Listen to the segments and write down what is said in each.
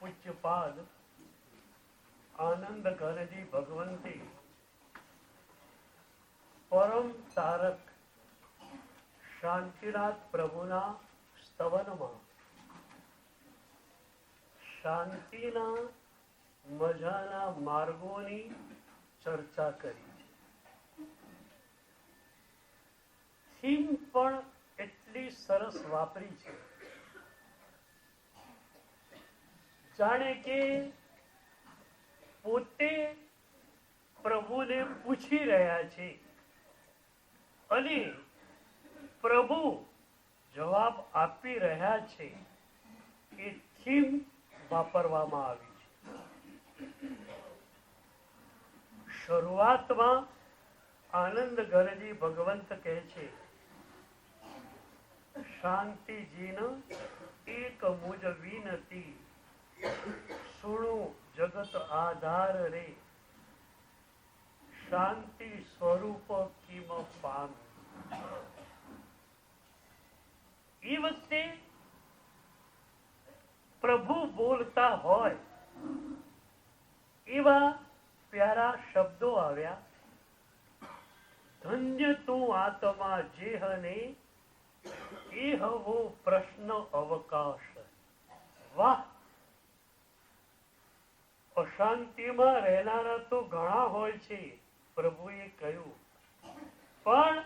પૂજ્યપાદ આનંદ ઘનજી ભગવંતી પરમ તારક શાંતિનાથ પ્રભુના સ્તવનમાં શાંતિના મજાના માર્ગોની ચર્ચા કરી. થીમ પણ એટલી સરસ વાપરી છે, જાણે કે પોતે પ્રભુને પૂછી રહ્યા છે અને પ્રભુ જવાબ આપી રહ્યા છે. એ થીમ વાપરવામાં આવી છે. શરૂઆતમાં આનંદ ઘનજી ભગવંત કહે છે, શાંતિજીન એક મુજ વિનતી સુણુ જગત આધાર રે, શાંતિ સ્વરૂપ કિમ પામ. એ વખતે પ્રભુ બોલતા હોય એવા પ્યારા શબ્દો આવ્યા. ધન્ય તું આત્મા જેહને એ હવો પ્રશ્ન અવકાશ. વાહ! અશાંતિમાં રહેનારા તો ઘણા હોય છે, પ્રભુએ કહ્યું, પણ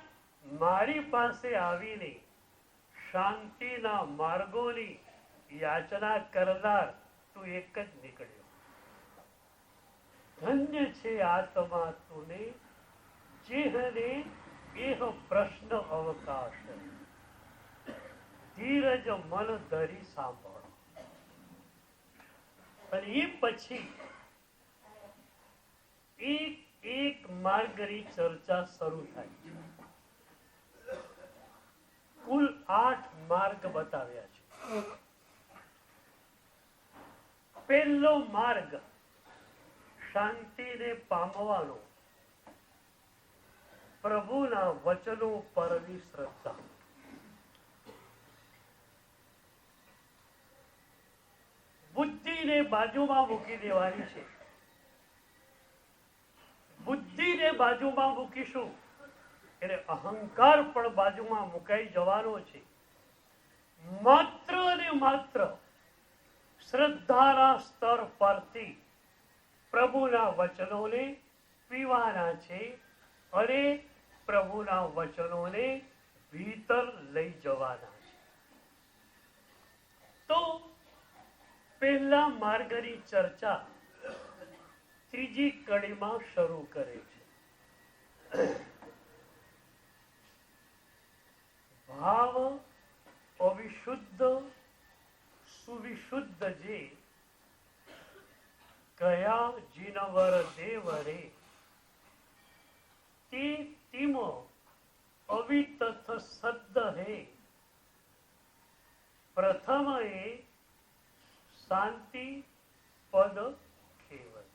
મારી પાસે આવીને શાંતિના માર્ગોની યાચના કરનાર તું એક જ નીકળ્યો. ધન્ય છે આત્મા તુને જેહને એહ પ્રશ્ન અવકાશ. ધીરજ મન ધરી સાંભળો. અને એ પછી એક એક માર્ગની ચર્ચા શરૂ થાય. કુલ 8 માર્ગ બતાવ્યા છે. પહેલો માર્ગ શાંતિને પામવાનો, પ્રભુના વચનો પરની શ્રદ્ધા. બુદ્ધિને બાજુમાં મૂકી દેવાની છે. બુદ્ધિને બાજુમાં મૂકીશું એટલે અહંકાર પણ બાજુમાં મુકાઈ જવાનો છે. માત્ર ને માત્ર શ્રદ્ધાના સ્તર પરથી પ્રભુના વચનોને પીવાના છે અને પ્રભુના વચનોને ભીતર લઈ જવાના છે. તો પહેલા માર્ગની ચર્ચા ત્રીજી કડીમાં શરૂ કરે છે. ભાવ અવિશુદ્ધ સુવિશુદ્ધ જે કયા જીનવર દેવ રે, તે તિમ અવિતથ સદ્દ હે. પ્રથમ એ શાંતિ પદ કેવલ.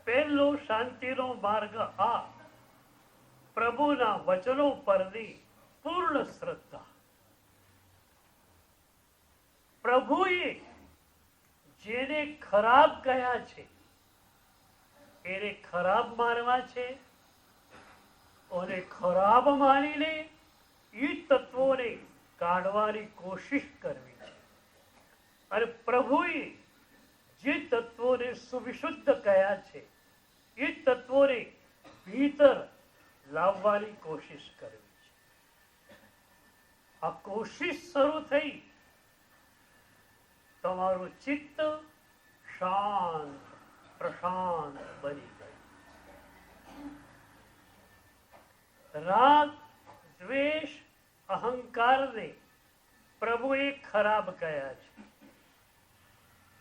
પહેલો શાંતિનો માર્ગ આ પ્રભુના વચનો પરની પૂર્ણ શ્રદ્ધા. પ્રભુએ જેને ખરાબ કહ્યા છે એને ખરાબ માનવા છે અને ખરાબ માનીને એ તત્વોને કાઢવાની કોશિશ કરવી છે. અને પ્રભુએ જે તત્વોને સુવિશુદ્ધ કહ્યા છે એ તત્વોને ભીતર લાવવાની કોશિશ કરવી છે. આ કોશિશ શરૂ થઈ, તમારું ચિત્ત શાંત પ્રશાંત બની ગયું. રાગ દ્વેષ અહંકારને પ્રભુએ ખરાબ કહ્યા છે,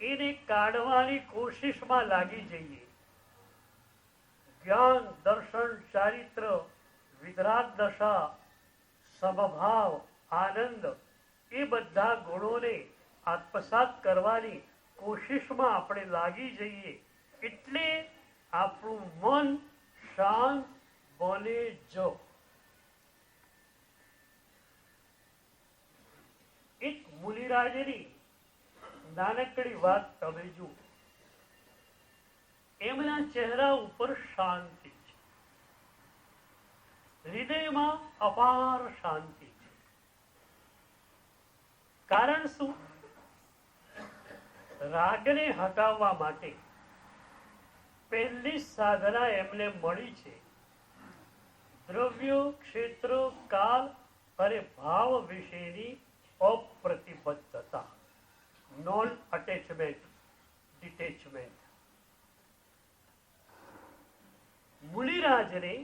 એને કાઢવાની કોશિશમાં લાગી જઈએ. જ્ઞાન દર્શન ચારિત્ર વિતરાગ દશા સમભાવ આનંદ એ બધા ગુણોને આત્મસાત કરવાની કોશિશમાં આપણે લાગી જઈએ એટલે આપણું મન શાંત બને જો. એક મુનિ રાજની નાનકડી વાત તમે જુઓ. એમના ચહેરા ઉપર શાંતિ છે, હૃદયમાં અપાર શાંતિ છે. કારણ શું? રાગને હટાવવા માટે પહેલી સાધના એમને મળી છે દ્રવ્યો, ક્ષેત્રો, કાલ અને ભાવ વિશેની અપ્રતિબદ્ધતા, નોન અટેચમેન્ટ, ડિટેચમેન્ટ. મુનિરાજને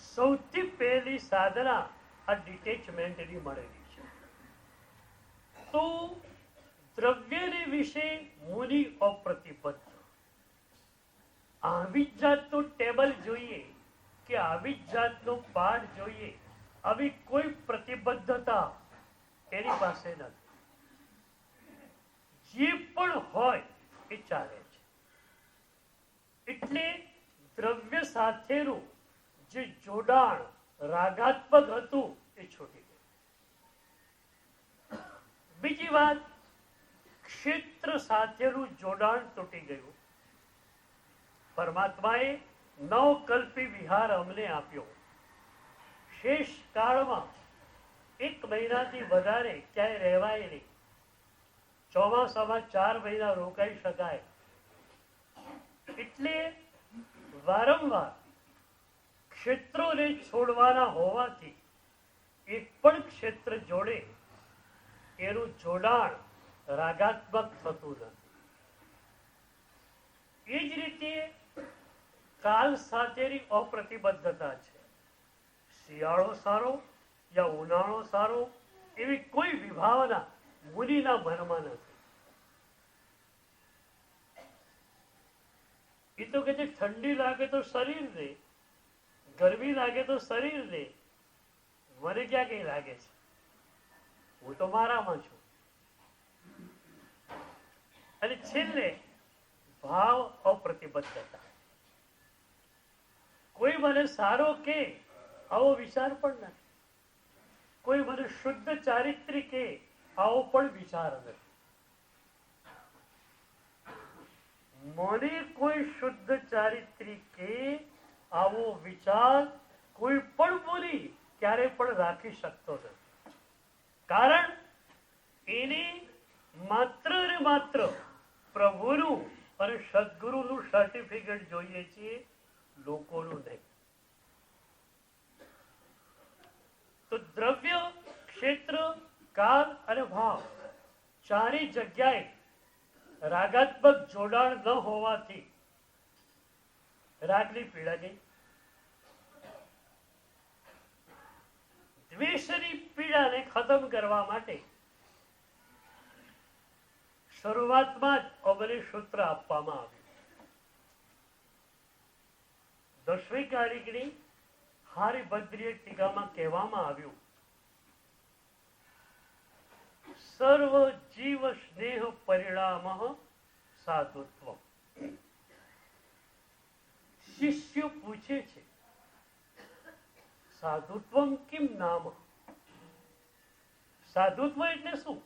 સૌથી પહેલી સાધના આ ડિટેચમેન્ટની મળેલી છે. તો દ્રવ્યને વિશે મુનિ અપ્રતિબદ્ધ. આવી જ જાતનું ટેબલ જોઈએ કે આવી જ જાતનો પાઠ જોઈએ, આવી કોઈ પ્રતિબદ્ધતા એની પાસે નથી. જે પણ હોય એ ચાલે છે. એટલે દ્રવ્ય સાથેનું જે જોડાણ રાગાત્મક હતું એ છૂટી ગયું. બીજી વાત, ક્ષેત્ર સાથેનું જોડાણ તૂટી ગયું. પરમાત્માએ નવકલ્પી વિહાર અમને આપ્યો. શેષ કાળમાં 1 મહિનાથી વધારે ક્યાંય રહેવાય નહીં. ચોમાસામાં 4 મહિના રોકાઈ શકાય. એટલે વારંવાર ક્ષેત્રોને છોડવાના હોવાથી એક પણ ક્ષેત્ર જોડે એનું જોડાણ રાગાત્મક થતું નથી. એ જ રીતે કાલ સાથેની અપ્રતિબદ્ધતા છે. શિયાળો સારો યા ઉનાળો સારો એવી કોઈ વિભાવના મુનિના મનમાં નથી. એ તો કે ઠંડી લાગે તો શરીરને, ગરમી લાગે તો શરીરને, મને ક્યાં કઈ લાગે છે? હું તો મારામાં છું. અને છેલ્લે ભાવ અપ્રતિબદ્ધતા. કોઈ મને સારો કે આવો વિચાર પણ નથી. કોઈ મને શુદ્ધ ચારિત્ર્ય કે આવો પણ વિચાર નથી. મને કોઈ શુદ્ધ ચારિત્ર્ય કે આવો વિચાર કોઈ પણ બોલી ક્યારે પણ રાખી શકતો નથી. કારણ એને માત્ર ને માત્ર પ્રભુનું અને સદગુરુનું સર્ટિફિકેટ જોઈએ છીએ, લોકોનું નહીં. તો દ્રવ્ય, ક્ષેત્ર, કાલ અને ભાવ ચારે જગ્યાએ રાગાત્મક જોડાણ ન હોવાથી રાગની પીડા ગઈ. દ્વેષની પીડાને ખતમ કરવા માટે શરૂઆતમાં જ અમને સૂત્ર આપવામાં આવ્યું. 10મી કારિકની હારિભદ્રીય ટીકામાં કહેવામાં આવ્યું, સર્વ જીવ સ્નેહ પરિણામ સાધુત્વ. શિષ્ય પૂછે છે, સાધુત્વમ કિમ નામ? સાધુત્વ એટલે શું?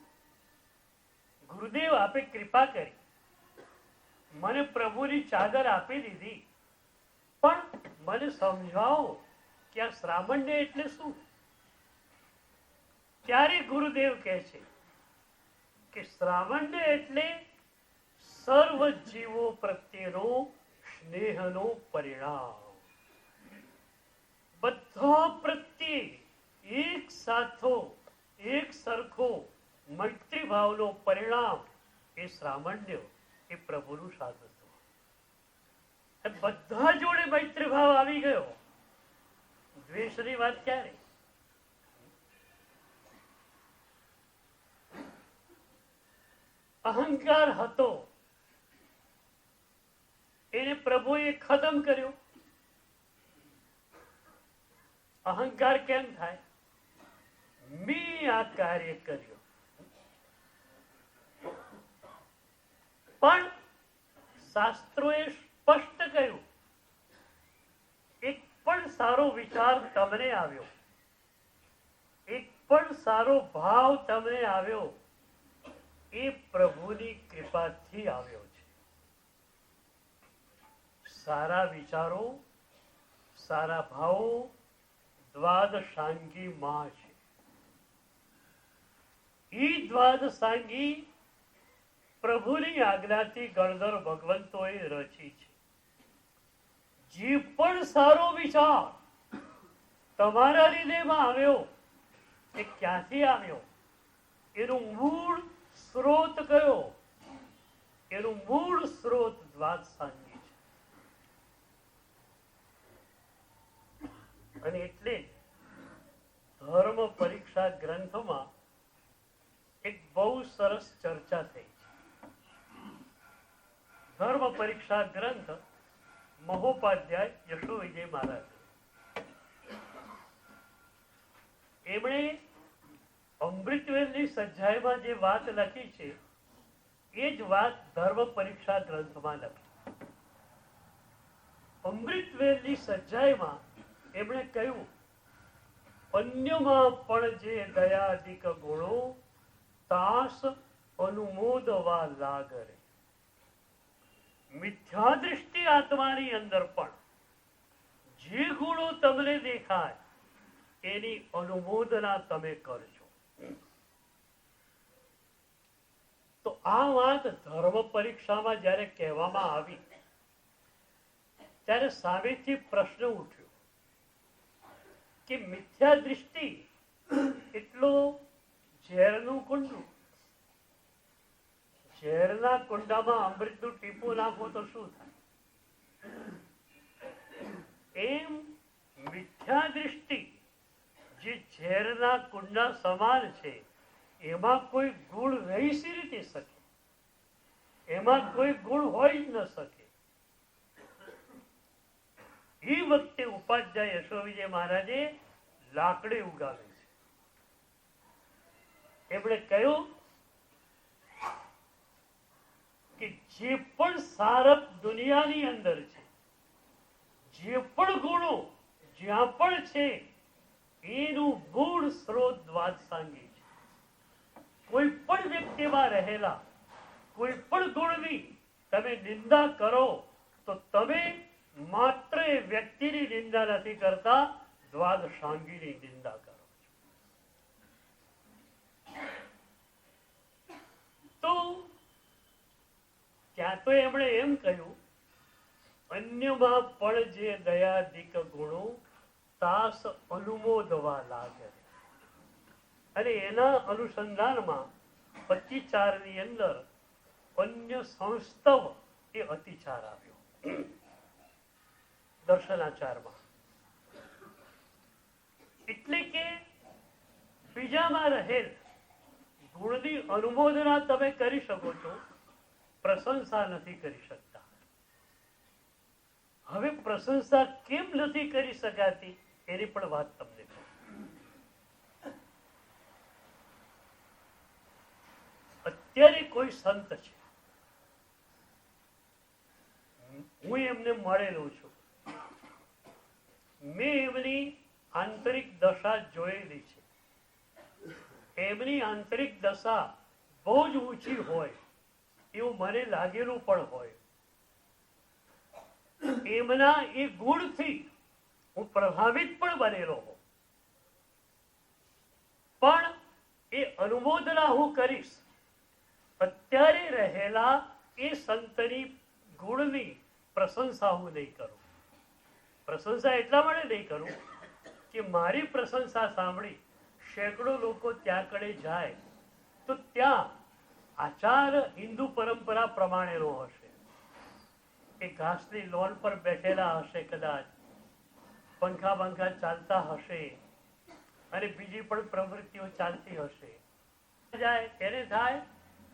ગુરુદેવ આપે કૃપા કરી, મને પ્રભુની ચાદર આપી દીધી, પણ મને સમજાવો કે આ શ્રામણ્ય એટલે શું? ત્યારે ગુરુદેવ કહે છે કે શ્રાવણ્ય એટલે સર્વ જીવો પ્રત્યેનો સ્નેહનો પરિણામ. બધા પ્રત્યે એક સાથો, એક સરખો મૈત્રી ભાવનો પરિણામ એ શ્રામણ્ય, એ પ્રભુનું સાધુત્વ. બધા જોડે મૈત્રી ભાવ આવી ગયો. દ્વેષની વાત ક્યારે? અહંકાર હતો એને પ્રભુએ ખતમ કર્યો. અહંકાર કેમ થાય? મેં આ કાર્ય કર્યું. પણ શાસ્ત્રોએ સ્પષ્ટ કહ્યું, એક પણ સારો વિચાર તમને આવ્યો, એક પણ સારો ભાવ તમને આવ્યો, એ પ્રભુની કૃપાથી આવ્યો છે. સારા વિચારો, સારા ભાવો દ્વાદશાંગી માં છે. એ દ્વાદશાંગી પ્રભુની આજ્ઞાથી ગણધર ભગવંતોએ રચી છે. જે પણ સારો વિચાર તમારા હૃદયમાં આવ્યો એ ક્યાંથી આવ્યો? એનું મૂળ સ્ત્રોત કયો? એનું મૂળ સ્ત્રોત દ્વાદશાંગી છે. અને એટલે ધર્મ પરીક્ષા ગ્રંથમાં એક બહુ સરસ ચર્ચા થઈ છે. ધર્મ પરીક્ષા ગ્રંથ મહોપાધ્યાય યશો વિજય મહારાજ, એમણે અમૃતવેલની સજ્જાઈમાં જે વાત લખી છે એ જ વાત ધર્મ પરીક્ષા ગ્રંથમાં લખી. અમૃતવેલની સજ્જાઈમાં એમણે કહ્યું, અન્યમાં પણ જે દયાધિક ગુણો તાસ અનુમોદવા લાગરે. મિથ્યા દૃષ્ટિ આત્માની અંદર પણ જે ગુણો તમને દેખાય એની અનુમોદના તમે કરજો. તો આ વાત ધર્મ પરીક્ષામાં જ્યારે કહેવામાં આવી ત્યારે સામેથી પ્રશ્ન ઉઠ્યો કે મિથ્યા દૃષ્ટિ એટલો ઝેરનું કુંડું, ઝેરના કુંડામાં અમૃતનું ટીપું નાખો તો શું થાય? એમ મિથ્યા દૃષ્ટિ જે ઝેરના કુંડા સમાન છે, એમાં કોઈ ગુણ રહી સી રીતે શકે? એમાં કોઈ ગુણ હોય જ ન શકે. એ વખતે ઉપાધ્યાય યશો વિજય મહારાજે લાકડી ઉગાવી છે. એમણે કહ્યું કે જે પણ સારપ દુનિયાની અંદર છે, જે પણ ગુણો જ્યાં પણ છે, એનું મૂળ સ્ત્રોત દ્વાદશાંગી છે. કોઈ પણ વ્યક્તિમાં રહેલા કોઈ પણ ગુણની તમે નિંદા કરો તો તમે માત્ર એ વ્યક્તિની નિંદા નથી કરતા, દ્વાદશાંગીની નિંદા કરો. તો ત્યાં તો એમણે એમ કહ્યું, અન્યમાં પણ જે દયાધિક ગુણો તાસ અનુમોદવા લાગે. અને એના અનુસંધાનમાં અતિચારની અંદર અન્ય સંસ્તવ એ અતિચાર આવ્યો દર્શનાચારમાં. એટલે કે બીજામાં રહેલ ગુણની અનુમોદના તમે કરી શકો છો, પ્રશંસા નથી કરી શકતા. હવે પ્રશંસા કેમ નથી કરી શકાતી એની પણ વાત તમને કહું. અત્યારે કોઈ સંત છે, હું એમને મળેલો છું, મેં એમની આંતરિક દશા જોયેલી છે. એમની આંતરિક દશા બહુ જ ઊંચી હોય એવું મને લાગેલું પણ હોય. એમના એ ગુણથી હું પ્રભાવિત પણ બનેલો હોઉં, પણ એ અનુમોદના હું કરીશ. અત્યારે રહેલા એ સંતની ગુણની પ્રશંસા હું નહીં કરું. પ્રશંસા એટલા માટે નહીં કરું કે મારી પ્રશંસા સાંભળી સેંકડો લોકો ત્યાં કડે જાય તો ત્યાં આચાર હિન્દુ પરંપરા પ્રમાણેનો હશે. એ ઘાસની લોન પર બેઠેલા હશે, કદાચ પંખા બંખા ચાલતા હશે અને બીજી પણ પ્રવૃત્તિઓ ચાલતી હશે. જાય તેને થાય,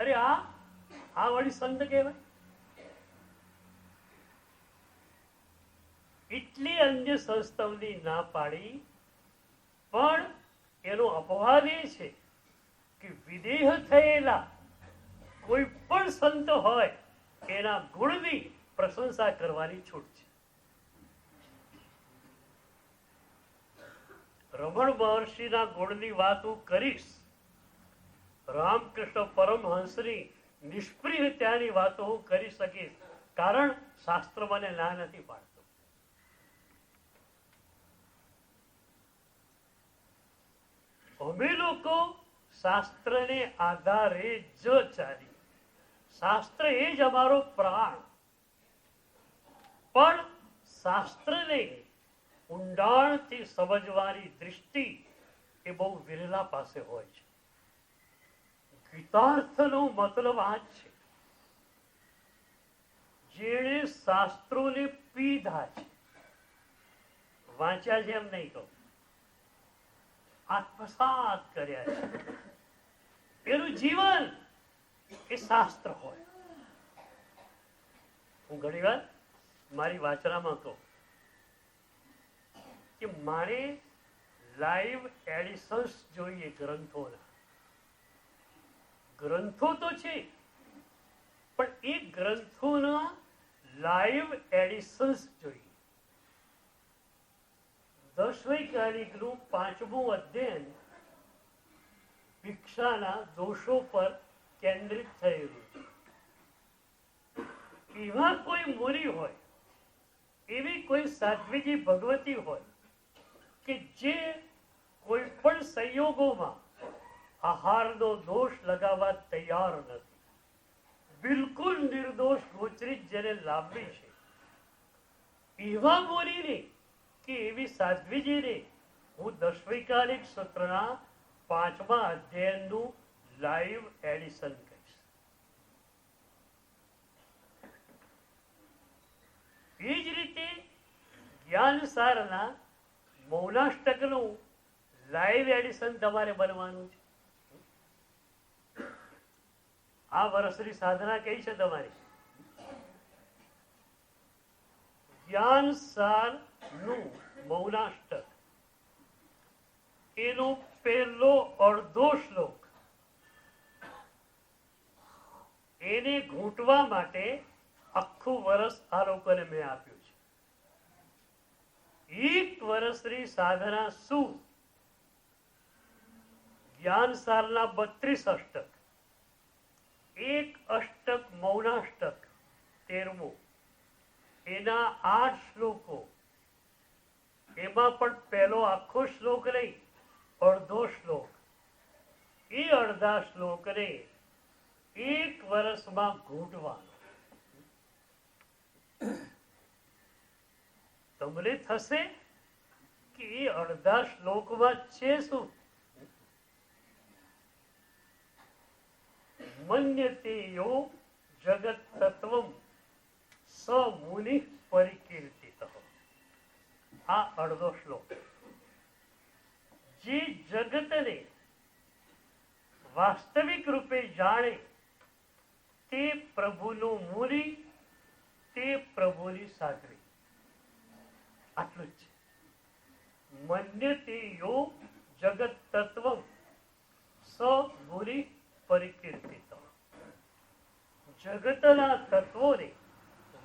અરે આ વળી સંત કહેવાય. એટલી અન્ય સંસ્થાઓની ના પાડી, પણ એનો અપવાદ એ છે કે વિદેહ થયેલા કોઈ પણ સંત હોય એના ગુણની પ્રશંસા કરવાની છૂટ છે. રમણ મહર્ષિના ગુણની વાત હું કરીશ. રામકૃષ્ણ પરમહંસની નિષ્પ્રિયતાની વાતો હું કરી શકીશ, કારણ શાસ્ત્ર મને ના નથી પાડતું. અમે લોકો શાસ્ત્રને આધારે જ ચાલી. શાસ્ત્ર એ જ અમારો પ્રાણ. પણ શાસ્ત્રને ઊંડાણથી સમજવાની દૃષ્ટિ એ બહુ વિરલા પાસે હોય છે. ગીતાર્થનો મતલબ આ જ છે. જેણે શાસ્ત્રોને પીધા છે, વાંચ્યા છે એમ નહીં કહું, આત્મસાત કર્યા છે, એનું જીવન એ શાસ્ત્ર હોય. હું ઘણી વાર મારી વાચનામાં કહું કે મારે લાઈવ એડિશન્સ જોઈએ ગ્રંથોના. ગ્રંથો તો છે, પણ એ ગ્રંથોના લાઈવ એડિશન્સ જોઈએ. 10 વૈકાલિકનું 5મું અધ્યયન ભિક્ષાના દોષો પર કેન્દ્રિત થયેલું છે. એવા કોઈ મુનિ હોય, એવી કોઈ સાધ્વીજી ભગવતી હોય કે જે કોઈ પણ સંયોગોમાં આહારનો દોષ લગાવવા તૈયાર નથી, બિલકુલ નિર્દોષ ગોચરિત જેને લાંબી છે, એવા મુનિને કે એવી સાધ્વીજીને હું 10 વૈકાલિક સત્રના 5મા અધ્યયનનું લાઈવ એડિશન કહીશ. એ જ રીતે જ્ઞાનસારના મૌનાષ્ટકનું લાઈવ એડિશન તમારે બનવાનું છે. આ વર્ષની સાધના કઈ છે તમારી? જ્ઞાનસારનું મૌનાષ્ટક, એનો પહેલો અડધો શ્લોક એને ઘૂંટવા માટે આખું વર્ષ આ લોકોને મેં આપ્યું છે. 1 વર્ષની સાધના શું? જ્ઞાનસારના 32 અષ્ટક, 1 અષ્ટક મૌનાષ્ટક 13મું, એના 8 શ્લોકો, એમાં પણ પહેલો આખો શ્લોક નહીં, અડધો શ્લોક. એ અડધા શ્લોકને 1 વર્ષમાં ઘૂંટવાનો. તમને થશે કે એ અડધા શ્લોકમાં છે શું? મન્યતે યો જગત તત્વમ સ મુનિ પરિકીર્તિતઃ. આ અડધો શ્લોક જે જગતને વાસ્તવિક રૂપે જાણે તે પ્રભુનું મુનિ, તે પ્રભુની સાધવી. આટલું જ છે. મન્યતે યો જગત તત્વમ સ મુનિ પરિકીર્તિત. જગતના તત્વોને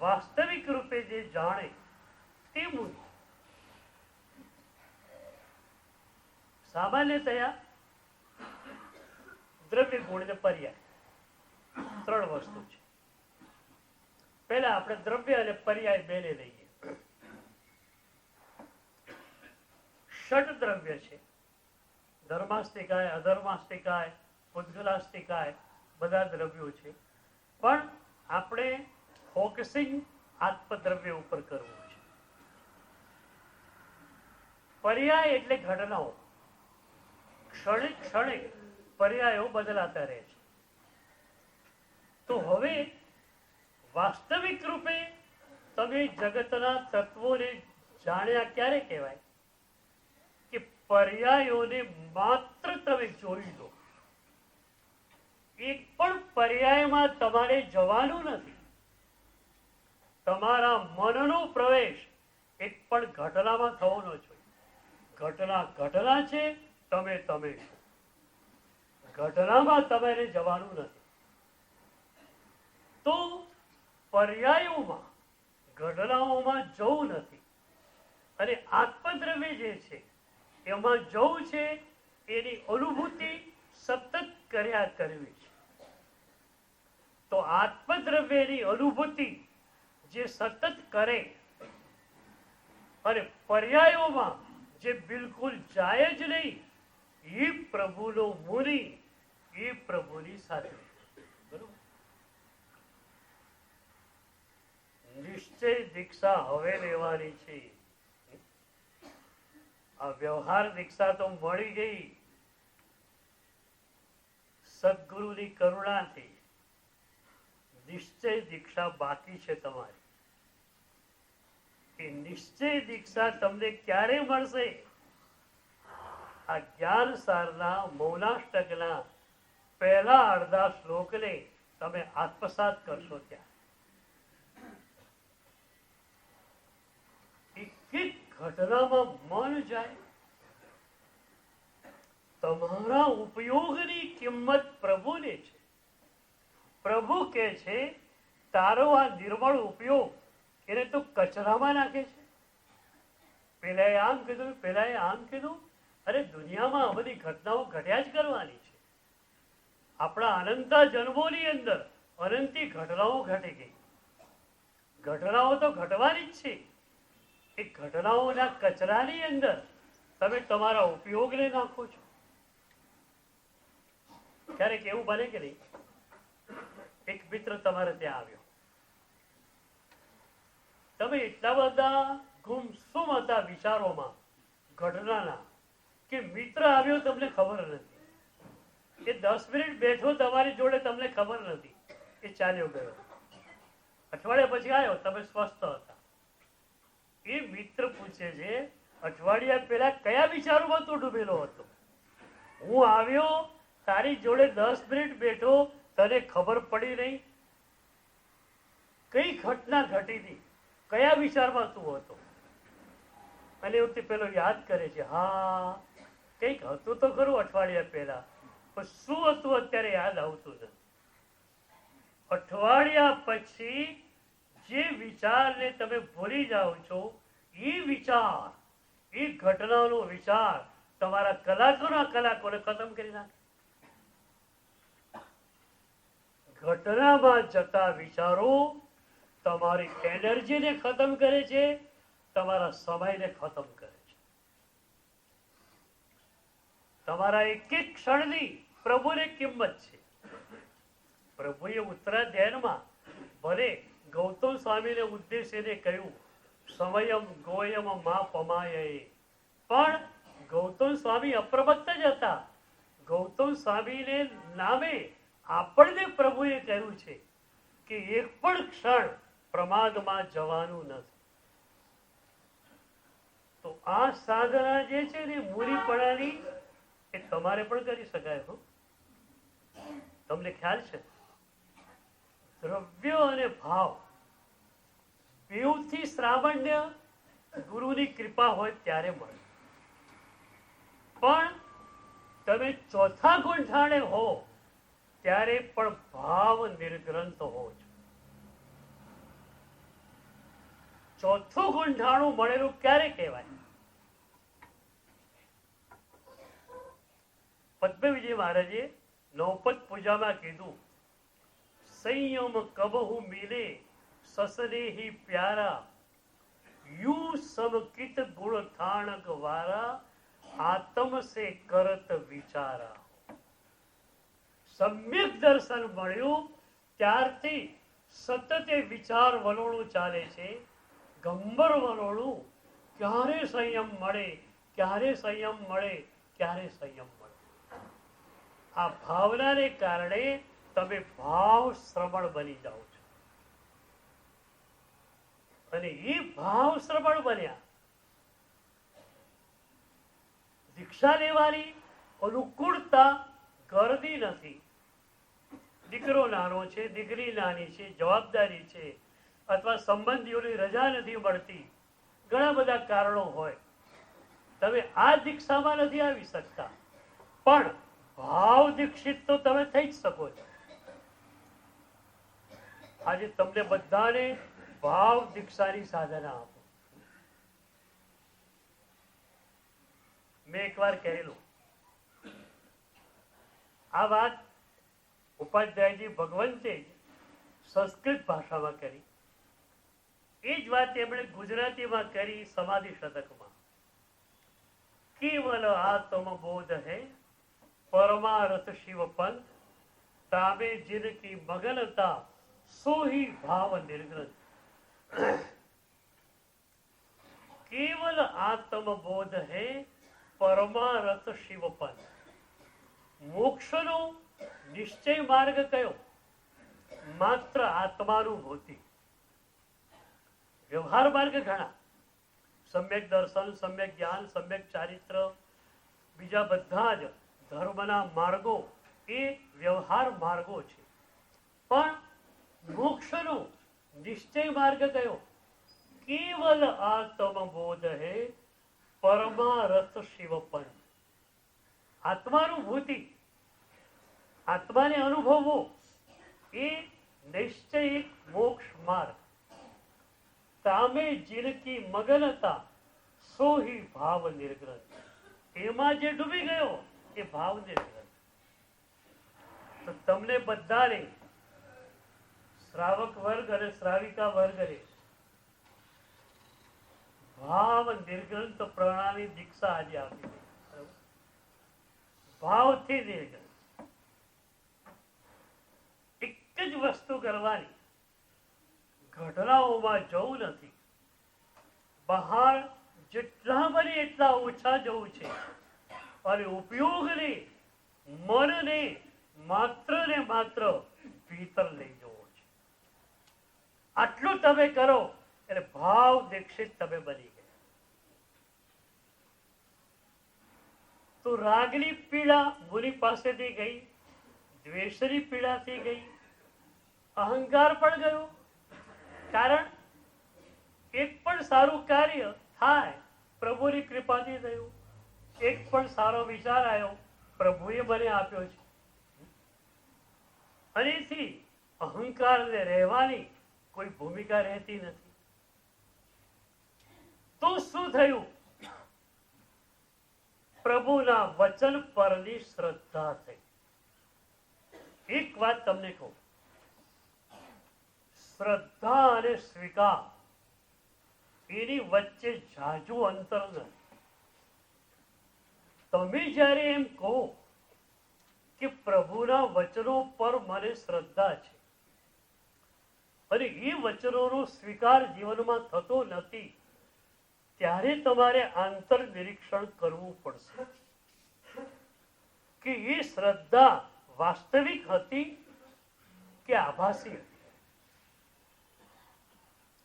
વાસ્તવિક રૂપે જે જાણે તે મુનિ. સામાન્યતયા દ્રવ્ય ગુણ ને પર્યાય 3 વસ્તુ છે. પહેલા આપણે દ્રવ્ય અને પર્યાય બેને લઈએ. ષડ દ્રવ્ય છે, ધર્માસ્તિકાય, અધર્માસ્તિકાય, ઉદ્ગલાસ્તિકાય, બધા દ્રવ્યો છે. પણ આપણે ફોકસિંગ આત્મદ્રવ્ય ઉપર કરવું છે. પર્યાય એટલે ઘટનાઓ. ક્ષણે ક્ષણે પર્યાયો બદલાતા રહે છે. તો હવે વાસ્તવિક રૂપે તમે જગતના તત્વોને જાણ્યા ક્યારે કહેવાય? કે પર્યાયોને માત્ર તમે જોઈ લો. એક પણ પર્યાયમાં તમારે જવાનું નથી. તમારા મનનો પ્રવેશ એક પણ ઘટનામાં થવો ન જોઈએ. ઘટના ઘટના છે, તમે તમે છો. ઘટનામાં તમારે જવાનું નથી. તો પર્યાયોમાં, ઘટનાઓમાં જવું નથી. અને આત્મદ્રવ્ય જે છે એમાં જવું છે. એની અનુભૂતિ સતત કર્યા કરવી છે. તો આત્મદ્રવ્યની અનુભૂતિ જે સતત કરે અને પર્યાયોમાં જે બિલકુલ જાય જ નહીં, એ પ્રભુનો મુનિ, એ પ્રભુની સાથે. બરોબર. નિશ્ચય દીક્ષા હવે લેવાની છે. આ વ્યવહાર દીક્ષા તો મળી ગઈ સદગુરુની કરુણાથી. નિશ્ચય દીક્ષા બાકી છે તમારી. એ નિશ્ચય દીક્ષા તમને ક્યારે મળશે? આ જ્ઞાન સારના મૌનાષ્ટકના પહેલા અડધા શ્લોકને તમે આત્મસાત કરશો ત્યાં. એક ઘટનામાં મન જાય. તમારા ઉપયોગની કિંમત પ્રભુને છે. પ્રભુ કે છે તારો આ નિર્મળ ઉપયોગ એને તો કચરામાં નાખે છે. પેલાએ આમ કીધું, પેલાએ આમ કીધું. અરે દુનિયામાં આ બધી ઘટનાઓ ઘટ્યા જ કરવાની છે. આપણા અનંતા જન્મોની અંદર અનંતી ઘટનાઓ ઘટી ગઈ. ઘટનાઓ તો ઘટવાની જ છે. એ ઘટનાઓના કચરાની અંદર તમે તમારા ઉપયોગને નાખો છો. ક્યારેક એવું બને કે નહીં, એક મિત્ર તમારે ત્યાં આવ્યો, તમે એટલા બધા ગુમસુમ હતા વિચારોમાં ઘટનાના કે મિત્ર આવ્યો તમને ખબર નથી. એ 10 મિનિટ બેઠો તમારી જોડે, તમને ખબર નથી, એ ચાલ્યો ગયો. અઠવાડિયા પછી આવ્યો, તમે સ્વસ્થ હતા. એ મિત્ર પૂછે છે અઠવાડિયા પહેલા કયા વિચારોમાં તું ડૂબેલો હતો? હું આવ્યો, તારી જોડે 10 મિનિટ બેઠો, તને ખબર પડી નહીં? કઈ ઘટના ઘટી હતી? કયા વિચારમાં તું હતો? અને એવું તે પેલો યાદ કરે છે, હા કંઈક હતું તો ખરું અઠવાડિયા પહેલા, પણ શું હતું અત્યારે યાદ આવતું નથી. અઠવાડિયા પછી જે વિચારને તમે ભૂલી જાઓ છો, એ વિચાર, એ ઘટનાનો વિચાર તમારા કલાકોના કલાકોને ખતમ કરી નાખે. ઘટનામાં જતા વિચારો તમારી એનર્જીને ખતમ કરે છે, તમારા સમયને ખતમ કરે છે. તમારા એક એક ક્ષણની પ્રભુને કિંમત છે. પ્રભુએ ઉત્તરાધ્યાયમાં ભલે ગૌતમ સ્વામીને ઉદ્દેશીને કહ્યું સમયમ ગોયમ મા પમાય, પણ ગૌતમ સ્વામી અપ્રમત્ત જ હતા. ગૌતમ સ્વામીને નામે આપણને પ્રભુએ કહ્યું છે કે એક પણ ક્ષણ પ્રમાદમાં જવાનું નથી. તો આ સાધના જે છે ને મૂરીપણાની, એ તમારે પણ કરી શકાય. તમને ખ્યાલ છે, દ્રવ્ય અને ભાવ બેઉથી શ્રાવણ્ય ગુરુની કૃપા હોય ત્યારે મળે. પણ તમે ચોથા ગુંઠાણે હો ત્યારે પણ ભાવ નિર્ગ્રંથ હો છો. ચોથું ગુંઠાણું મળેલું ક્યારે કહેવાય? પદ્મવિજય મહારાજે નવપદ પૂજામાં કીધું, સંયમ કબહુ મિલે સસનેહી પ્યારા, યુ સમકિત ગુણ થાણક વારા, આત્મ સે કરત વિચારા. સમ્યક દર્શન મળ્યું ત્યારથી સતત એ વિચાર વલોણું ચાલે છે. ગંભર વલોણું, ક્યારે સંયમ મળે, ક્યારે સંયમ મળે, ક્યારે સંયમ મળે. આ ભાવનાને કારણે તમે ભાવ શ્રવણ બની જાઓ છો. અને એ ભાવ શ્રવણ બન્યા, દીક્ષા લેવાની અનુકૂળતા ગરદી નથી. દીકરો નાનો છે, દીકરી નાની છે, જવાબદારી છે, અથવા સંબંધીઓની રજા નથી મળતી, ઘણા બધા કારણો હોય. તમે આ દીક્ષામાં નથી આવી શકતા, પણ ભાવ દીક્ષિત તો તમે થઈ જ શકો છો. આજે તમને બધાને ભાવ દીક્ષાની સાધના આપો. મેં એકવાર કહેલું, આ વાત ઉપાધ્યાયજી ભગવંતે સંસ્કૃત ભાષામાં કરી, એ જ વાત એમણે ગુજરાતીમાં કરી સમાધિ શતકમાં. કેવલ આત્મબોધ હૈ પરમારથ શિવ પંથ, તામે जिनकी मगनता सोही भाव निर्ग्रंथ. केवल आत्मबोध है परमारथ शिव पंथ. મોક્ષનો નિશ્ચય માર્ગ કયો? માત્ર આત્માનુભૂતિ. વ્યવહાર માર્ગ ઘણા, સમ્યક દર્શન, સમ્યક જ્ઞાન, સમ્યક ચારિત્ર, બીજા બધા જ ધર્મના માર્ગો એ વ્યવહાર માર્ગો છે. પણ મોક્ષનો નિશ્ચય માર્ગ કયો? કેવલ આત્મબોધ હે પરમારથ શિવ પંથ. આત્માનુભૂતિ, આત્માને અનુભવવો એ નિશ્ચયિક મોક્ષ માર્ગ. તામે જીનકી મગનતા સોહી ભાવ નિર્ગ્રંથ. એમાં જે ડૂબી ગયો એ ભાવ નિર્ગ્રંથ. તો તમને બધાને, શ્રાવક વર્ગ અને શ્રાવિકા વર્ગને ભાવ નિર્ગ્રંથ પ્રણાલી દીક્ષા આજે આપી દે. ભાવથી નિર્ગ્રંથ. એક જ વસ્તુ કરવાની, ઘટનાઓમાં જવું નથી. બહાર જેટલા બને એટલા ઓછા જવું છે અને ઉપયોગને, મનને માત્ર ને માત્ર ભીતર લઈ જવો છે. આટલું તમે કરો એટલે ભાવ દીક્ષિત તમે બની ગયા. તો રાગની પીડા મુનિ પાસેથી ગઈ, દ્વેષની પીડાથી ગઈ, અહંકાર પણ ગયો. કારણ એક પણ સારું કાર્ય થાય પ્રભુની કૃપાથી થયું, એક પણ સારો વિચાર આવ્યો પ્રભુએ મને આપ્યો છે. અને એથી અહંકારને રહેવાની કોઈ ભૂમિકા રહેતી નથી. તો શું થયું? પ્રભુના વચન પરની શ્રદ્ધા થઈ. એક વાત તમને કહું, શ્રદ્ધા અને સ્વીકાર એની વચ્ચે ઝાઝું અંતર નથી. તમે જ્યારે એમ કહો કે પ્રભુના વચનો પર મને શ્રદ્ધા છે અને એ વચનોનો સ્વીકાર જીવનમાં થતો નથી, ત્યારે તમારે આંતર નિરીક્ષણ કરવું પડશે કે એ શ્રદ્ધા વાસ્તવિક હતી કે આભાસી હતી.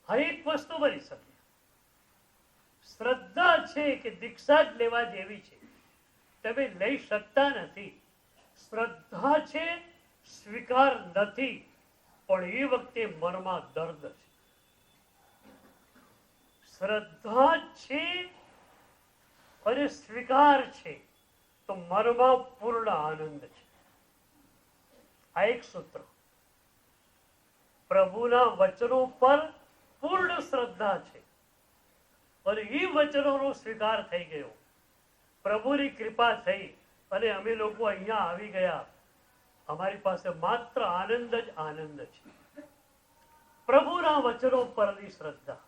હરેક વસ્તુ બની શકે. શ્રદ્ધા છે કે દીક્ષા જ લેવા જેવી છે, તમે લઈ શકતા નથી. શ્રદ્ધા છે, સ્વીકાર નથી, પણ એ વખતે મનમાં દર્દ છે. શ્રદ્ધા છે અને સ્વીકાર છે તો મનમાં પૂર્ણ આનંદ છે. આ એક સૂત્ર. પ્રભુના વચનો પર પૂર્ણ શ્રદ્ધા છે અને એ વચનોનો સ્વીકાર થઈ ગયો. પ્રભુની કૃપા થઈ અને અમે લોકો અહીંયા આવી ગયા. અમારી પાસે માત્ર આનંદ જ આનંદ છે. પ્રભુના વચનો પરની શ્રદ્ધા.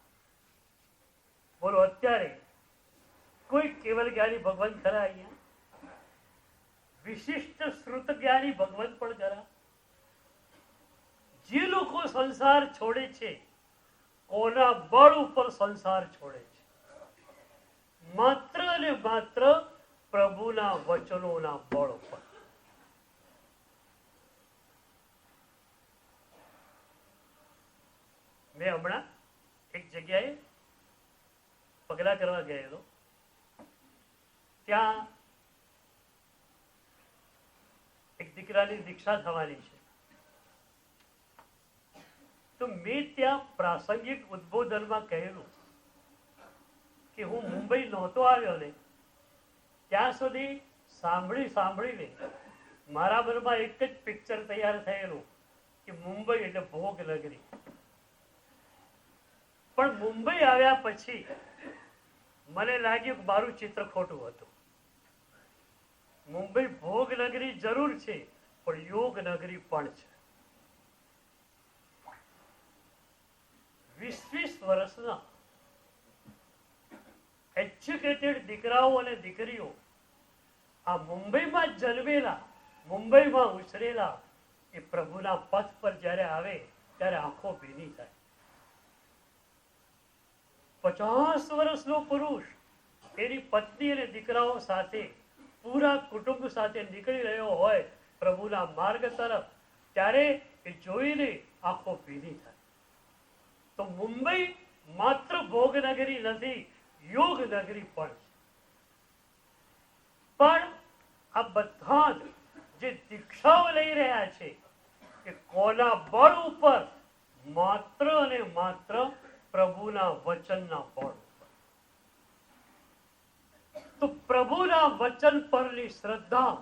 બોલો, અત્યારે કોઈ કેવલ જ્ઞાની ભગવાન ખરા અહીંયા? વિશિષ્ટ શ્રુત જ્ઞાની ભગવાન પણ ખરા? જે લોકો સંસાર છોડે છે, કોના બળ ઉપર સંસાર છોડે છે? માત્ર ને માત્ર પ્રભુના વચનોના બળ ઉપર. મેં હમણાં એક જગ્યાએ પગલા કરવા ગયેલો. ત્યાં એક દીકરાની દીક્ષા થવાની છે. તો મેં ત્યાં પ્રાસંગિક ઉદ્બોધનમાં કહેલું કે હું મુંબઈ નહોતો આવ્યો ને ત્યાં સુધી સાંભળીને મારા મનમાં એક જ પિક્ચર તૈયાર થયેલું કે મુંબઈ એટલે ભોગ નગરી. પણ મુંબઈ આવ્યા પછી મને લાગ્યું કે મારું ચિત્ર ખોટું હતું. મુંબઈ ભોગ નગરી જરૂર છે, પણ યોગ નગરી પણ છે. 20 વર્ષના એજ્યુકેટેડ દીકરાઓ અને દીકરીઓ આ મુંબઈમાં જન્મેલા, મુંબઈમાં ઉછરેલા એ પ્રભુના પથ પર જ્યારે આવે ત્યારે આંખો ભીની થાય. 50 વર્ષનો પુરુષ એની પત્ની અને દીકરાઓ સાથે, પૂરા કુટુંબ સાથે નીકળી રહ્યો હોય પ્રભુના માર્ગ તરફ, ત્યારે એ જોઈને આંખો ભીની થાય. તો મુંબઈ માત્ર ભોગનગરી નથી, યોગ નગરી પણ છે. પણ આ બધા જ જે દીક્ષાઓ લઈ રહ્યા છે એ કોના બળ ઉપર? માત્ર અને માત્ર પ્રભુના વચનના બળ ઉપર. તો પ્રભુના વચન પરની શ્રદ્ધા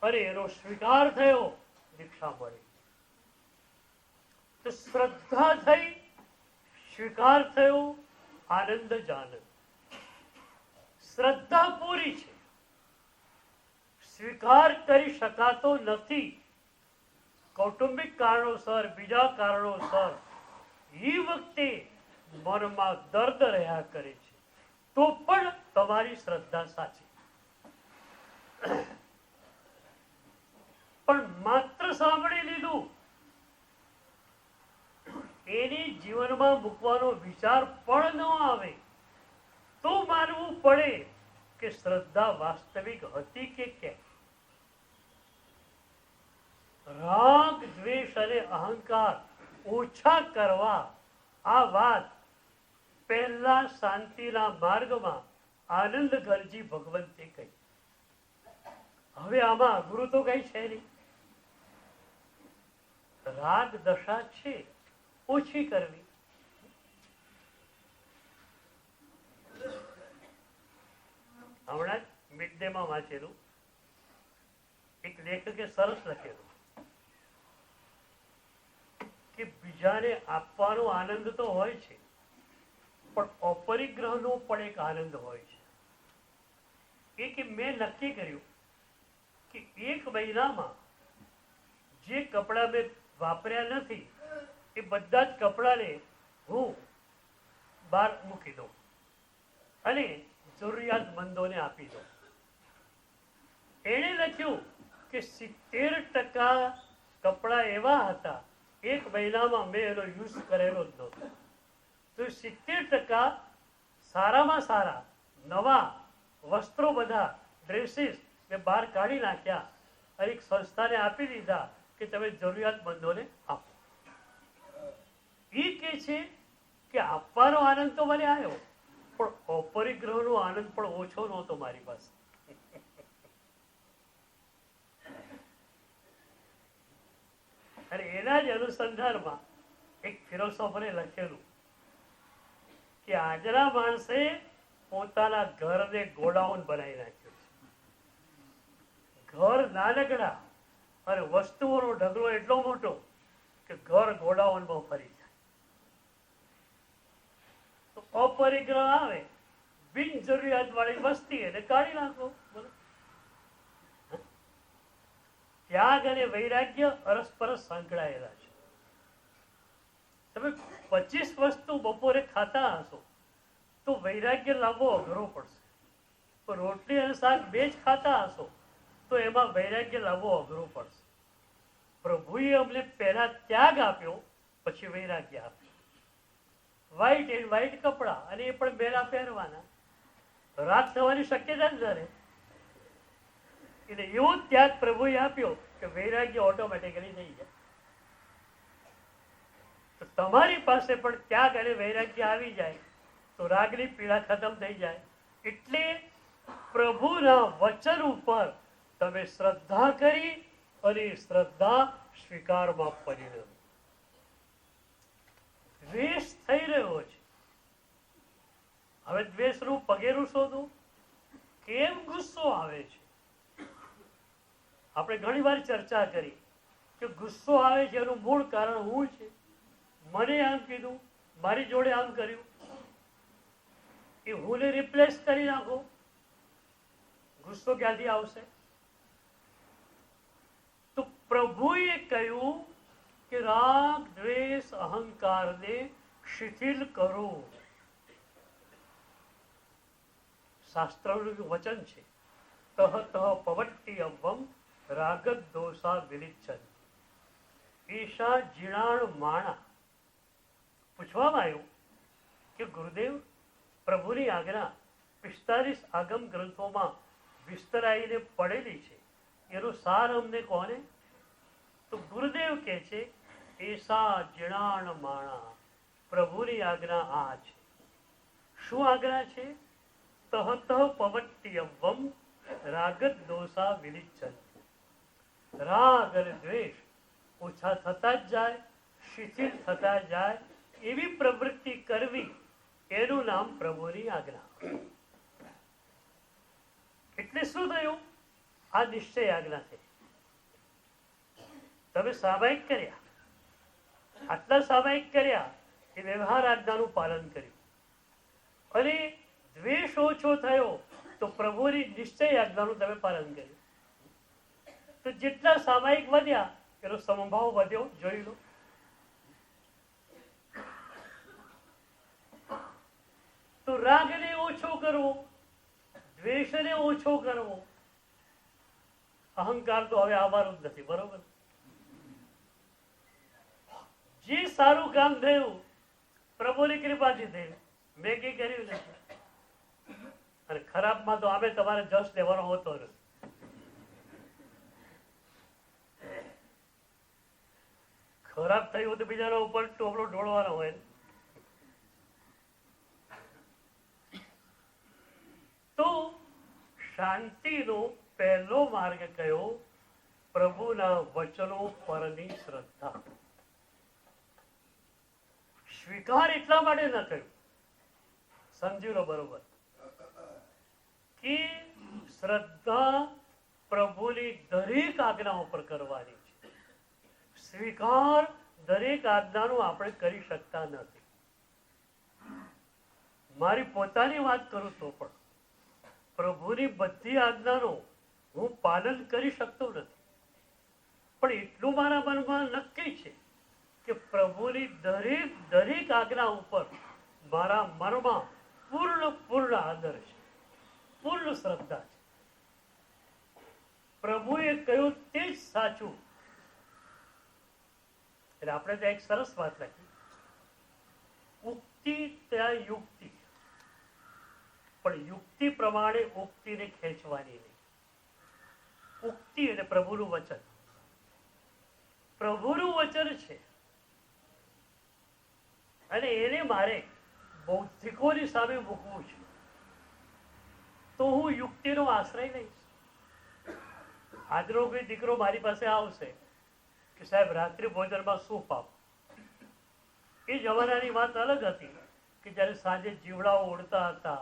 અને એનો સ્વીકાર થયો, દીક્ષા મળી. તો શ્રદ્ધા થઈ, સ્વીકાર થયો, આનંદ જ આનંદ. શ્રદ્ધા પૂરી છે, સ્વીકાર કરી શકાતો નથી. કૌટુંબિક કારણોસર, બીજા કારણોસર એ વખતે મનમાં દર્દ રહ્યા કરે છે, તો પણ તમારી શ્રદ્ધા સાચી. પણ માત્ર સાંભળી લીધું, એની જીવનમાં મૂકવાનો વિચાર પણ ન આવે, તો માનવું પડે કે શ્રદ્ધા વાસ્તવિક હતી કે કેમ. રાગ, દ્વેષ અને અહંકાર ઓછા કરવા આ વાત પહેલા શાંતિના માર્ગમાં આનંદ ગરજી ભગવંતે કહી. હવે આમાં ગુરુ તો કઈ છે નહીં. રાગ દશા છે, ઓછી કરવી. હમણાં જ મિડ ડે માં વાંચેલું, એક લેખકે સરસ લખેલું કે બીજાને આપવાનો આનંદ તો હોય છે, પણ અપરિગ્રહનો પણ એક આનંદ હોય છે. એ કે મેં નક્કી કર્યું કે એક મહિનામાં જે કપડા મેં વાપર્યા નથી એ બધા જ કપડાને હું બહાર મૂકી દઉં અને જરૂરિયાતમંદોને આપી દઉં. એણે લખ્યું કે 70% કપડા એવા હતા એક મહિનામાં મેં એનો યુઝ કરેલો જ નહોતો. તો 70% સારામાં સારા નવા વસ્ત્રો, બધા ડ્રેસીસ મેં બહાર કાઢી નાખ્યા અને એક સંસ્થાને આપી દીધા કે તમે જરૂરિયાતમંદોને આપો. એ કે છે કે આપવાનો આનંદ તો મને આવ્યો, પણ અપરિગ્રહનો આનંદ પણ ઓછો નહોતો મારી પાસે. અને એના જ અનુસંધાનમાં એક ફિલોસોફરે લખેલું કે આજના માણસે પોતાના ઘરને ગોડાઉન બનાવી નાખ્યું છે. ઘર નાનકડા અને વસ્તુઓનો ઢગલો એટલો મોટો કે ઘર ગોડાઉનમાં ફરી જાય. તો અપરિગ્રહ આવે, બિનજરૂરિયાત વાળી વસ્તી એને કાઢી નાખો. ત્યાગ અને વૈરાગ્ય અરસપરસ સંકળાયેલા છે. તમે 25 વસ્તુ બપોરે ખાતા હશો તો વૈરાગ્ય લાવવો અઘરો પડશે. તો રોટલી અને શાક 2 જ ખાતા હશો તો એમાં વૈરાગ્ય લાવવો અઘરો પડશે. પ્રભુએ અમને પહેલા ત્યાગ આપ્યો, પછી વૈરાગ્ય આપ્યું. વ્હાઈટ એન્ડ વ્હાઈટ કપડા, અને એ પણ બેલા પહેરવાના. રાત થવાની શક્યતા જ રહે. એટલે એવો ત્યાગ પ્રભુએ આપ્યો કે વૈરાગ્ય ઓટોમેટિકલી થઈ જાય. તો તમારી પાસે પણ ત્યાગ અને વૈરાગ્ય આવી જાય તો રાગની પીડા ખતમ થઈ જાય. એટલે પ્રભુના વચન ઉપર તમે શ્રદ્ધા કરી અને શ્રદ્ધા સ્વીકારમાં પરિણમી. દ્વેષ થઈ રહ્યો છે, હવે દ્વેષનું પગેરું શોધો. કેમ ગુસ્સો આવે છે? આપણે ઘણી વાર ચર્ચા કરી કે ગુસ્સો આવે છે એનું મૂળ કારણ હું છે. મને આમ કીધું, મારી જોડે આમ કર્યું. એ હુંને રિપ્લેસ કરી નાખો, ગુસ્સો ક્યાંથી આવશે? તો પ્રભુએ કહ્યું કે રાગ દ્વેષ અહંકારને શિથિલ કરો. શાસ્ત્રનું વચન છે, તહ તહ પવટ્ટિયવ્વમ રાગ દોષા વિલિચ્છન ઈશા જીણાણ માણા. પૂછવામાં આવ્યું કે ગુરુદેવ, પ્રભુની આજ્ઞા 45 આગમ ગ્રંથોમાં વિસ્તરાઈને પડેલી છે, એનો સાર અમને કોને? તો ગુરુદેવ કહે છે, એસા જીણાણ માણા. પ્રભુની આજ્ઞા આ છે. શું આજ્ઞા છે? તહ તહ પવટ્ટિયવ્વમ રાગ દોષા વિલિચ્છન. રાગ અને દ્વેષ ઓછા થતા જ જાય, શિથિલ થતા જાય, એવી પ્રવૃત્તિ કરવી, એનું નામ પ્રભુની આજ્ઞા. એટલે શું થયું? આ નિશ્ચય આજ્ઞા છે. તમે સામાયિક કર્યા, આટલા સામાયિક કર્યા એ વ્યવહાર આજ્ઞાનું પાલન કર્યું, અને દ્વેષ ઓછો થયો તો પ્રભુની નિશ્ચય આજ્ઞાનું તમે પાલન કર્યું. તો જેટલા સામાયિક વધ્યા એનો સમભાવ વધ્યો. જોઈ લો. તો રાગને ઓછો કરવો, દ્વેષને ઓછો કરવો, અહંકાર તો હવે આવવાનું જ નથી. બરોબર? જે સારું કામ થયું પ્રભુની કૃપાથી થયું, મેં કઈ કર્યું નથી. અને ખરાબમાં તો અમે તમારે જશ દેવાનો હોતો નથી. ખરાબ થયું તો બીજાનો ઉપર ટોપલો ઢોળવાનો હોય. તો શાંતિનો પહેલો માર્ગ કયો? પ્રભુના વચનો પરની શ્રદ્ધા. સ્વીકાર એટલા માટે ન કર્યું, સમજી લો બરોબર, કે શ્રદ્ધા પ્રભુની દરેક આજ્ઞા ઉપર કરવાની છે. સ્વીકાર દરેક આજ્ઞાનું આપણે કરી શકતા નથી. મારી પોતાની વાત કરું તો પણ પ્રભુની બધી આજ્ઞાનો હું પાલન કરી શકતો નથી. પણ એટલું મારા મનમાં નક્કી છે કે પ્રભુની દરેક આજ્ઞા ઉપર મારા મનમાં પૂર્ણ આદર છે, પૂર્ણ શ્રદ્ધા છે. પ્રભુએ કહ્યું તે જ સાચું. એટલે આપણે ત્યાં એક સરસ વાત લખી, ઉક્તિ ત્યાં યુક્તિ, પણ યુક્તિ પ્રમાણે ઉક્તિને ખેંચવાની નહીં. ઉક્તિ એટલે પ્રભુનું વચન. પ્રભુનું વચન છે અને એને મારે બૌદ્ધિકોની સામે મૂકવું છે, તો હું યુક્તિનો આશ્રય લઈશ. આજનો કોઈ દીકરો મારી પાસે આવશે કે સાહેબ રાત્રિ ભોજનમાં શું પાપ? એ જમાનાની વાત અલગ હતી કે જ્યારે સાંજે જીવડાઓ ઉડતા હતા,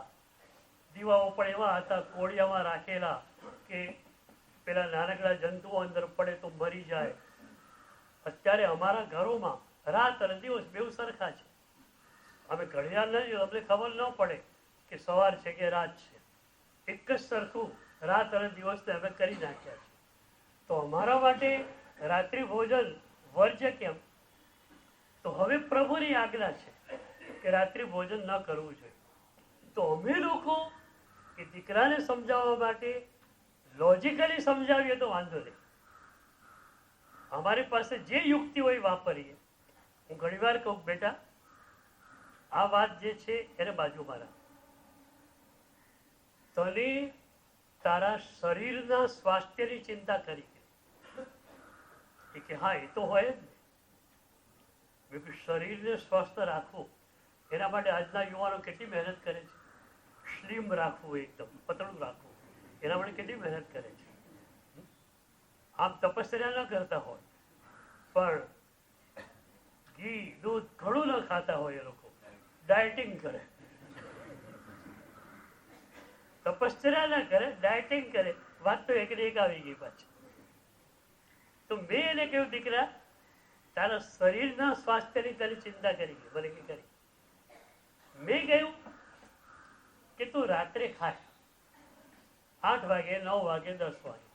દીવાઓ પણ એવા હતા કોળિયામાં રાખેલા કે પેલા નાનકડા જંતુઓ અંદર પડે તો મરી જાય. અત્યારે અમારા ઘરોમાં રાત અને દિવસ બેઉ સરખા છે. અમે ઘડિયાળ નથી, અમને ખબર ન પડે કે સવાર છે કે રાત છે. એક જ સરખું રાત અને દિવસને અમે કરી નાખ્યા છે. તો અમારા માટે રાત્રિ ભોજન વર્જ્ય કેમ? તો હવે પ્રભુની આજ્ઞા છે કે રાત્રિ ભોજન ન કરવું જોઈએ. તો અમે લોકો એ દીકરાને સમજાવવા માટે લોજિકલી સમજાવીએ તો વાંધો નહીં. અમારી પાસે જે યુક્તિ હોય વાપરીએ. હું ઘણી વાર કહું, બેટા આ વાત જે છે એને બાજુમાં રાખ. તને તારા શરીરના સ્વાસ્થ્યની ચિંતા કરી કે હા, એ તો હોય જ ને. શરીરને સ્વસ્થ રાખવું એના માટે આજના યુવાનો કેટલી મહેનત કરે છે. સ્લિમ રાખવું, એકદમ પતળું રાખવું, એના માટે કેટલી મહેનત કરે છે. આમ તપસ્યા ન કરતા હોય પણ ઘી દૂધ ઘણું ન ખાતા હોય, એ લોકો ડાયટિંગ કરે. તપસ્યા ના કરે, ડાયટિંગ કરે. વાત તો એક ને એક આવી ગઈ પાછી. તો મેં એને કહ્યું, દીકરા તારા શરીરના સ્વાસ્થ્યની તારી ચિંતા કરી કે ભલે કે કરી. મેં કહ્યું કે તું રાત્રે ખાય 8 વાગે, 9 વાગે, 10 વાગે,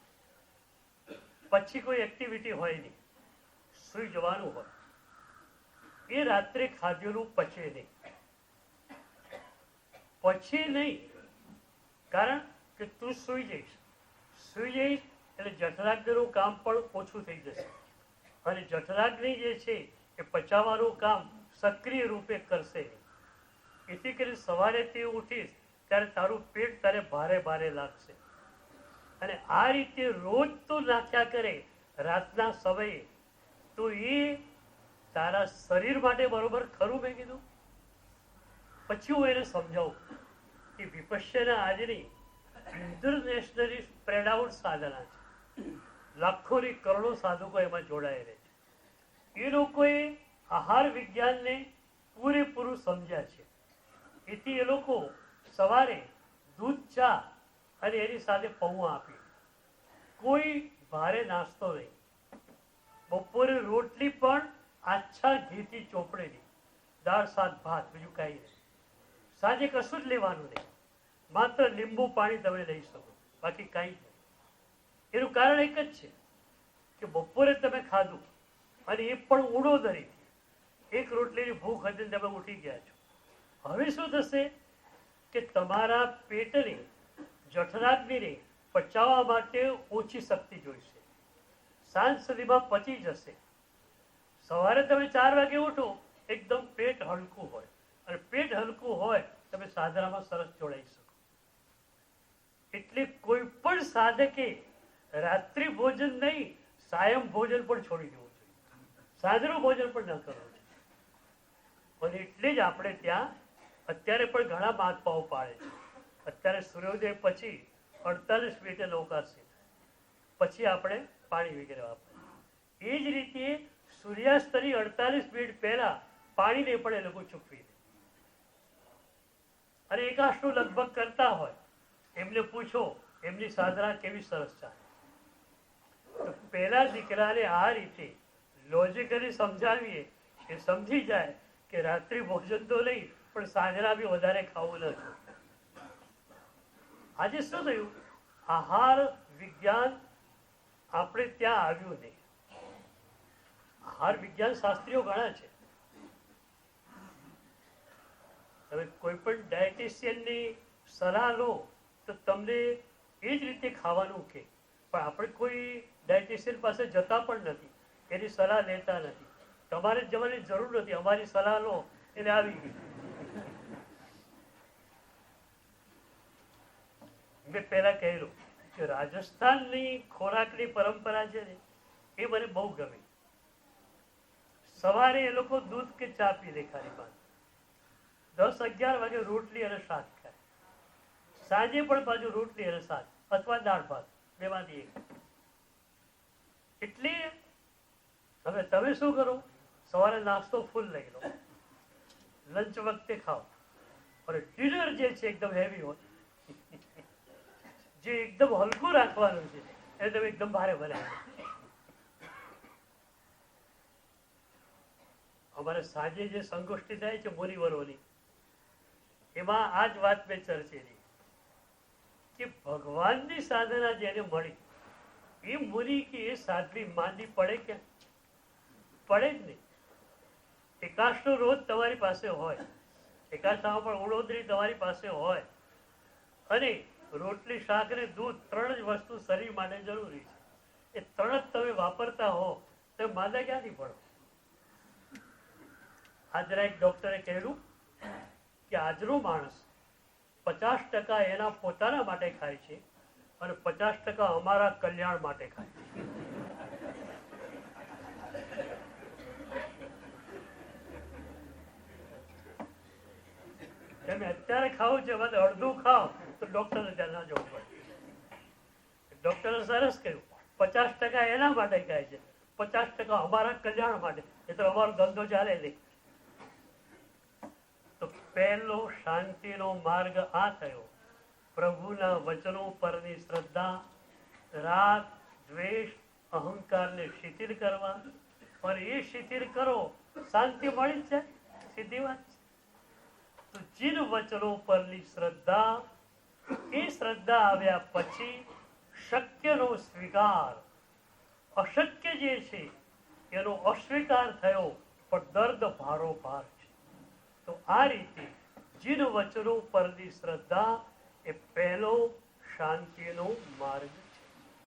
પછી કોઈ એક્ટિવિટી હોય નહીં, સુઈ જવાનું હોય, એ રાત્રે ખાધેલું પચે નહીં. પછી નહીં, કારણ કે તું સુઈ જઈશ એટલે જઠરાગ્નિનું કામ પણ ઓછું થઈ જશે, અને જઠરાગ્નિ જે છે એ પચાવવાનું કામ સક્રિય રૂપે કરશે. એથી કરી સવારે તે ઉઠીશ ત્યારે તારું પેટ તારે ભારે ભારે લાગશે. અને આ રીતે રોજ તો નાખ્યા કરે રાતના સમયે, તો એ તારા શરીર માટે બરોબર ખરું. મેં કીધું પછી હું એને સમજાવું કે વિપશ્યના આજની ઇન્ટરનેશનલી સ્પ્રેડ આઉટ સાધના છે. લાખોની કરોડો સાધકો એમાં જોડાયેલા છે. એ લોકોએ આહાર વિજ્ઞાનને પૂરેપૂરું સમજ્યા છે. એથી એ લોકો સવારે દૂધ, ચા અને એની સાથે પૌવા આપી, કોઈ ભારે નાસ્તો નહીં. બપોરે રોટલી પણ આછા ઘીથી ચોપડેલી, દાળ, શાક, ભાત, બીજું કાંઈ નહીં. સાંજે કશું જ લેવાનું નહીં, માત્ર લીંબુ પાણી તમે લઈ શકો, બાકી કાંઈ નહીં. એનું કારણ એક જ છે કે બપોરે તમે ખાધું અને એ પણ ઉડોદરી, એક રોટલીની ભૂખ હતી તમે ઉઠી ગયા છો. હવે શું થશે કે તમારા પેટને, જઠરાગ્નિને પચાવવા માટે ઓછી શક્તિ જોઈશે. સાંજ સુધીમાં પચી જશે. સવારે તમે 4 વાગે ઉઠો, એકદમ પેટ હલકું હોય, અને પેટ હલકું હોય તમે સાધનામાં સરસ જોડાઈ શકો. એટલે કોઈ પણ સાધકે રાત્રિ ભોજન નહીં, સાયમ ભોજન પણ છોડી દેવું જોઈએ. સાંજનું ભોજન પણ ન કરવું જોઈએ. અને એટલે જ આપણે ત્યાં અત્યારે પણ ઘણા મહાત્માઓ પાડે છે. અત્યારે સૂર્યોદય પછી 48 મિનિટે નૌકાશી થાય, પછી આપણે પાણી વગેરે વાપરીએ. એ જ રીતે સૂર્યાસ્તની 48 મિનિટ પહેલા પાણીને પણ એ લોકો ચૂકવી દે. અને એકાશનું લગભગ કરતા હોય એમને પૂછો એમની સાધના કેવી સરસ ચાલે. તો પહેલા દીકરાને આ રીતે લોજિકલી સમજાવીએ, એ સમજી જાય કે રાત્રિ ભોજન તો નહીં, પણ સાંજના બી વધારે ખાવું ન જોઈએ. આજે શું થયું, આહાર વિજ્ઞાન આપણે ત્યાં આવ્યું નહીં. આહાર વિજ્ઞાન શાસ્ત્રીઓ ઘણા છે. તમે કોઈ પણ ડાયટિશિયનની સલાહ લો તો તમને એ જ રીતે ખાવાનું કે, પણ આપણે કોઈ ડાયટિશિયન પાસે જતા પણ નથી, એની સલાહ લેતા નથી. તમારે જવાની જરૂર નથી, અમારી સલાહ લો એટલે આવી ગઈ. મેં પહેલા કહેલું કે રાજસ્થાનની ખોરાકની પરંપરા છે ને, એ મને બહુ ગમી. સવારે એ લોકો દૂધ કે ચા પી લે, ખાલી પાન 10-11 વાગે રોટલી અને શાક ખાય. સાંજે પણ પાછું રોટલી અને શાક અથવા દાળ ભાત, બેમાંથી એક. એટલે હવે તમે શું કરો, સવારે નાસ્તો ફૂલ લઈ લો, લંચ વખતે ખાઓ, અને ડિનર જે છે એકદમ હેવી હોય, જે એકદમ હલકું રાખવાનું છે એ તમે એકદમ ભારે બનાવો. અમારે સાંજે જે સંગોષ્ઠી થાય છે મુનિવરોની, એમાં આ જ વાત મેં ચર્ચેલી કે ભગવાનની સાધના જેને મળી, એ મુનિ કે એ સાધ્વી માંદી પડે કે પડે જ નહીં. એકાશનો રોજ તમારી પાસે હોય, એકાશામાં પણ ઉડોદરી તમારી પાસે હોય, અને રોટલી, શાક અને દૂધ 3 જ વસ્તુ શરીર માટે જરૂરી છે. એ 3 જ તમે વાપરતા હો તો માંદા ક્યાંથી પડો. આજના એક ડોક્ટરે કહેલું કે આજનો માણસ 50% એના પોતાના માટે ખાય છે અને 50% અમારા કલ્યાણ માટે ખાય છે. તમે અત્યારે ખાવ છે, બધું અડધું ખાઓ તો ડોક્ટરને ત્યાં ના જવું પડે. ડોક્ટરે સરસ કહ્યું 50% એના માટે ખાય છે, 50% અમારા કલ્યાણ માટે. એ તો અમારો ધંધો ચાલે નહીં. તો પહેલો શાંતિનો માર્ગ આ થયો, પ્રભુના વચનો પરની શ્રદ્ધા, રાગ, દ્વેષ, અહંકારને શિથિલ કરવા. અને એ શિથિલ કરો, શાંતિ મળી જ જાય, સીધી વાત છે. તો જીન વચનો પરની શ્રદ્ધા, એ શ્રદ્ધા આવ્યા પછી શક્યનો સ્વીકાર, અશક્ય જે છે એનો અસ્વીકાર થયો, પણ દર્દ ભારોભાર છે. તો આ રીતે જીન વચનો પરની શ્રદ્ધા એ પહેલો શાંતિનો માર્ગ છે.